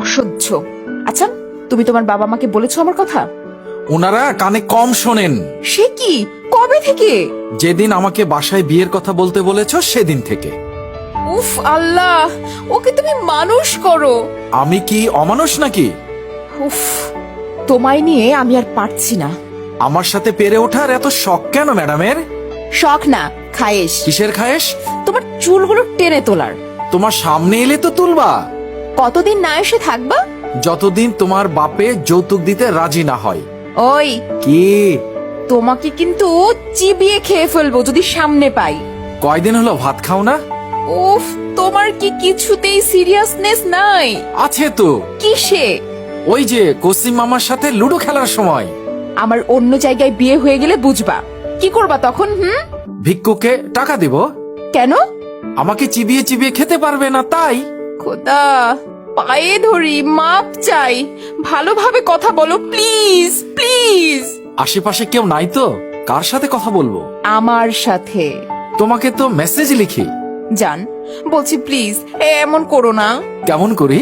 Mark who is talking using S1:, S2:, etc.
S1: অসহ্য। আচ্ছা, তুমি তোমার বাবা মাকে বলেছো আমার কথা?
S2: ওনারা কানে কম শোনেন।
S1: সে কি, কবে থেকে?
S2: যেদিন আমাকে বাসায় বিয়ের কথা বলতে বলেছো সেদিন থেকে।
S1: উফ আল্লাহ, ওকে তুমি মানুষ করো।
S2: আমি কি অমানুষ নাকি?
S1: উফ, তোমায় নিয়ে আমি আর পারছি না।
S2: আমার সাথে পেরে ওঠার এত শখ কেন ম্যাডামের?
S1: শখ না, খায়েশ।
S2: কিসের খায়েশ?
S1: তোমার চুলগুলো টেনে তোলার।
S2: তোমার সামনে এলে তো তুলবা।
S1: কতদিন না এসে থাকবা?
S2: যতদিন তোমার বাপে যৌতুক দিতে রাজি না হয়।
S1: ওই,
S2: কি?
S1: তোমাকে কিন্তু চিবিয়ে খেয়ে ফেলবো যদি সামনে পাই।
S2: কয়দিন হলো ভাত খাও না?
S1: উফ, তোমার কি কিছুতেই সিরিয়াসনেস নাই?
S2: আছে তো।
S1: কিসে?
S2: ওই যে কসিম মামার সাথে লুডো খেলার সময়।
S1: আমার অন্য জায়গায় বিয়ে হয়ে গেলে বুঝবা। কি করবা তখন?
S2: ভিক্ষুকে টাকা দিব।
S1: কেন?
S2: আমাকে চিবিয়ে চিবিয়ে খেতে পারবে না তাই।
S1: খোদা, পায়ে ধরি, মাপ চাই, ভালোভাবে কথা বলো প্লিজ প্লিজ।
S2: আশেপাশে কেউ নাই তো? কার সাথে কথা বলবো?
S1: আমার সাথে।
S2: তোমাকে তো মেসেজ লিখি।
S1: জান, বলছি প্লিজ এমন করো না।
S2: কেমন করি?